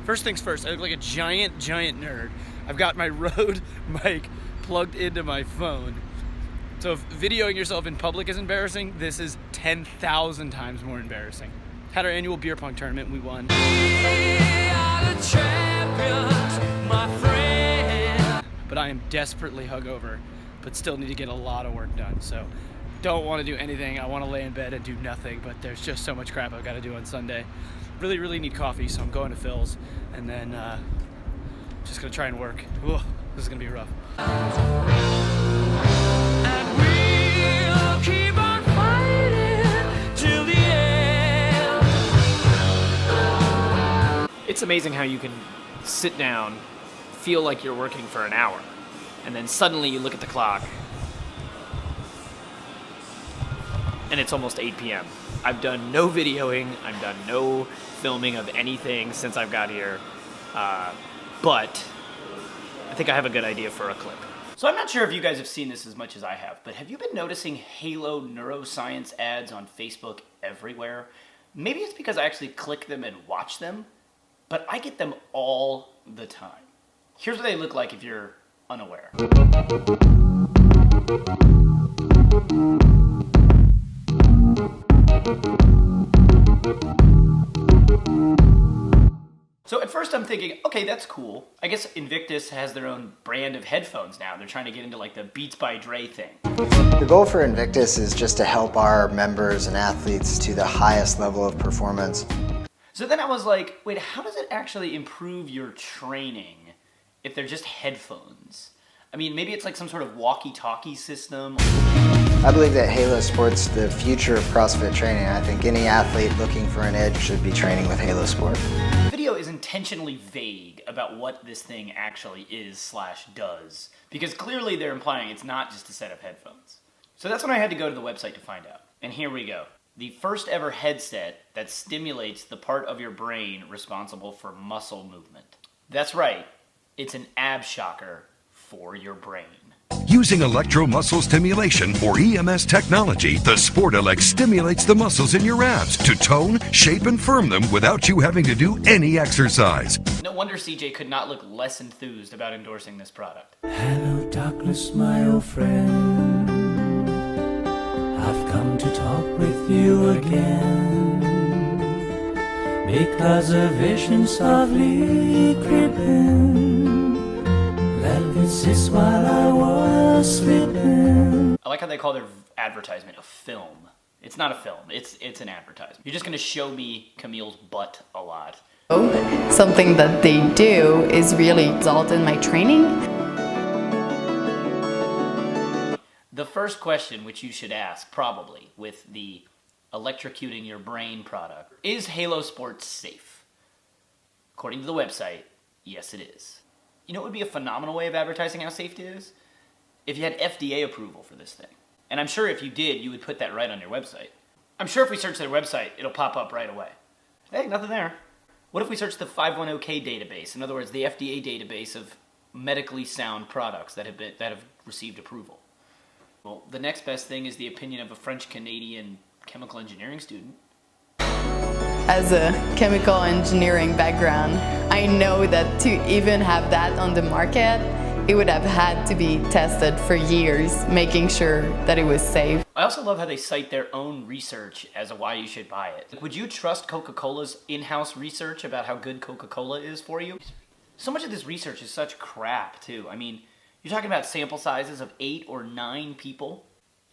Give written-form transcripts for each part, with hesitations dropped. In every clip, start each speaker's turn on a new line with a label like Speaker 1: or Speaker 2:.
Speaker 1: First things first, I look like a giant nerd. I've got my Rode mic plugged into my phone. So if videoing yourself in public is embarrassing, this is 10,000 times more embarrassing. Had our annual beer pong tournament, we won. We are the champions, my friend. But I am desperately hungover, but still need to get a lot of work done. So don't want to do anything. I want to lay in bed and do nothing, but there's just so much crap I've got to do on Sunday. Really need coffee, so I'm going to Phil's, and then just gonna try and work. Whoa, this is gonna be rough. And we'll keep on fighting till the end. It's amazing how you can sit down, feel like you're working for an hour, and then suddenly you look at the clock, and it's almost 8 p.m. I've done no videoing, I've done no filming of anything since I've got here, but I think I have a good idea for a clip. So I'm not sure if you guys have seen this as much as I have, but have you been noticing Halo neuroscience ads on Facebook everywhere? Maybe it's because I actually click them and watch them, but I get them all the time. Here's what they look like if you're unaware. So at first I'm thinking, okay, that's cool. I guess Invictus has their own brand of headphones now. They're trying to get into like the Beats by Dre thing.
Speaker 2: The goal for Invictus is just to help our members and athletes to the highest level of performance.
Speaker 1: So then I was like, wait, how does it actually improve your training if they're just headphones? I mean, maybe it's like some sort of walkie-talkie system.
Speaker 2: I believe that Halo Sport's the future of CrossFit training. I think any athlete looking for an edge should be training with Halo Sport.
Speaker 1: The video is intentionally vague about what this thing actually is/does, because clearly they're implying it's not just a set of headphones. So that's when I had to go to the website to find out. And here we go. The first ever headset that stimulates the part of your brain responsible for muscle movement. That's right, it's an ab shocker for your brain.
Speaker 3: Using electromuscle stimulation or EMS technology, the Sportelec stimulates the muscles in your abs to tone, shape, and firm them without you having to do any exercise.
Speaker 1: No wonder CJ could not look less enthused about endorsing this product.
Speaker 4: Hello, darkness, my old friend. I've come to talk with you again, because a vision softly creeping. This while I was sleeping.
Speaker 1: I like how they call their advertisement a film. It's not a film, it's an advertisement. You're just gonna show me Camille's butt a lot.
Speaker 5: Something that they do is really result in my training.
Speaker 1: The first question which you should ask, probably, with the electrocuting your brain product, is Halo Sports safe? According to the website, yes it is. You know what would be a phenomenal way of advertising how safe it is? If you had FDA approval for this thing. And I'm sure if you did, you would put that right on your website. I'm sure if we search their website, it'll pop up right away. Hey, nothing there. What if we search the 510K database? In other words, the FDA database of medically sound products that have received approval. Well, the next best thing is the opinion of a French-Canadian chemical engineering student.
Speaker 5: As a chemical engineering background, I know that to even have that on the market, it would have had to be tested for years, making sure that it was safe.
Speaker 1: I also love how they cite their own research as to why you should buy it. Would you trust Coca-Cola's in-house research about how good Coca-Cola is for you? So much of this research is such crap, too. I mean, you're talking about sample sizes of 8 or 9 people.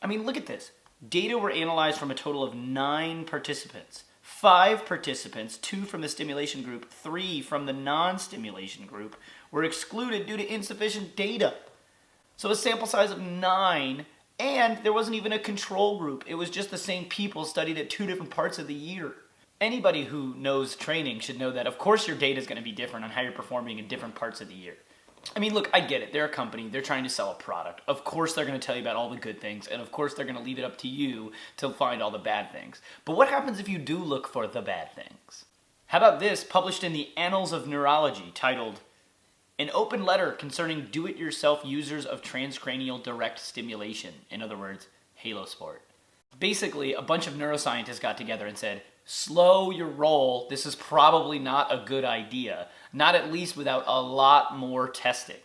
Speaker 1: I mean, look at this. Data were analyzed from a total of 9 participants. 5 participants, 2 from the stimulation group, 3 from the non-stimulation group, were excluded due to insufficient data. So a sample size of 9, and there wasn't even a control group. It was just the same people studied at 2 different parts of the year. Anybody who knows training should know that, of course, your data is going to be different on how you're performing in different parts of the year. I mean, look, I get it. They're a company. They're trying to sell a product. Of course they're going to tell you about all the good things, and of course they're going to leave it up to you to find all the bad things. But what happens if you do look for the bad things? How about this, published in the Annals of Neurology, titled, An Open Letter Concerning Do-It-Yourself Users of Transcranial Direct Stimulation, in other words, Halo Sport. Basically, a bunch of neuroscientists got together and said, slow your roll. This is probably not a good idea, not at least without a lot more testing.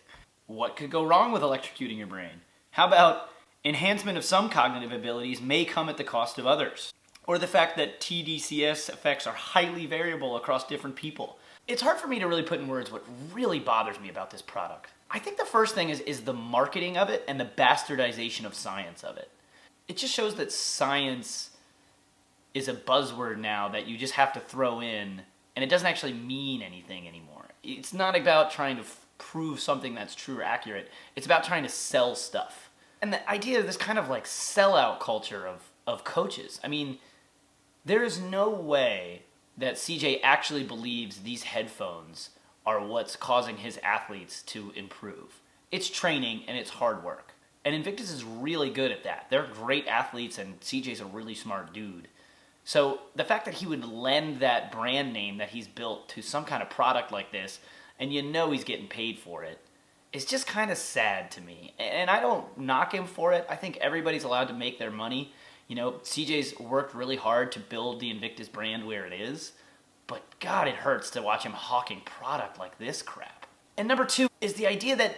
Speaker 1: What could go wrong with electrocuting your brain? How about enhancement of some cognitive abilities may come at the cost of others? Or the fact that TDCS effects are highly variable across different people. It's hard for me to really put in words what really bothers me about this product. I think the first thing is the marketing of it and the bastardization of science of it. It just shows that science is a buzzword now that you just have to throw in, and it doesn't actually mean anything anymore. It's not about trying to prove something that's true or accurate. It's about trying to sell stuff. And the idea of this kind of like sellout culture of coaches. I mean, there is no way that CJ actually believes these headphones are what's causing his athletes to improve. It's training and it's hard work. And Invictus is really good at that. They're great athletes and CJ's a really smart dude. So the fact that he would lend that brand name that he's built to some kind of product like this, and you know he's getting paid for it, is just kind of sad to me. And I don't knock him for it. I think everybody's allowed to make their money. You know, CJ's worked really hard to build the Invictus brand where it is, but God, it hurts to watch him hawking product like this crap. And number two is the idea that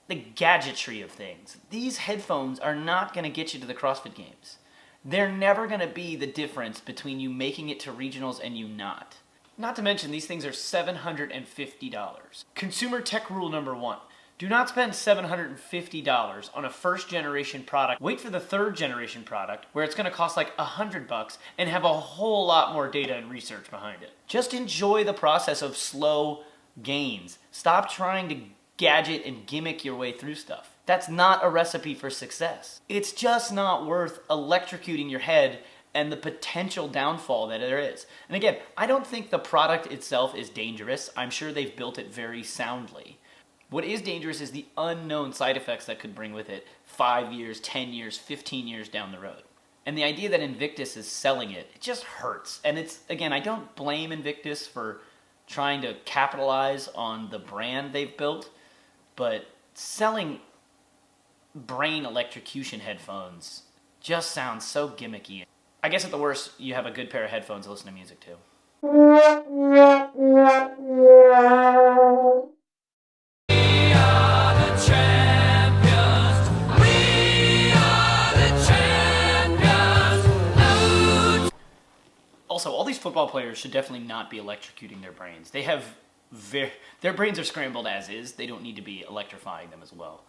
Speaker 1: the gadgetry of things. These headphones are not going to get you to the CrossFit Games. They're never going to be the difference between you making it to regionals and you not. Not to mention, these things are $750. Consumer tech rule number one. Do not spend $750 on a first generation product. Wait for the third generation product where it's going to cost like $100 and have a whole lot more data and research behind it. Just enjoy the process of slow gains. Stop trying to gadget and gimmick your way through stuff. That's not a recipe for success. It's just not worth electrocuting your head and the potential downfall that there is. And again, I don't think the product itself is dangerous. I'm sure they've built it very soundly. What is dangerous is the unknown side effects that could bring with it 5 years, 10 years, 15 years down the road. And the idea that Invictus is selling it, it just hurts. And it's, again, I don't blame Invictus for trying to capitalize on the brand they've built, but selling brain electrocution headphones just sounds so gimmicky. I guess at the worst, you have a good pair of headphones to listen to music to. Also, all these football players should definitely not be electrocuting their brains. They have their brains are scrambled as is. They don't need to be electrifying them as well.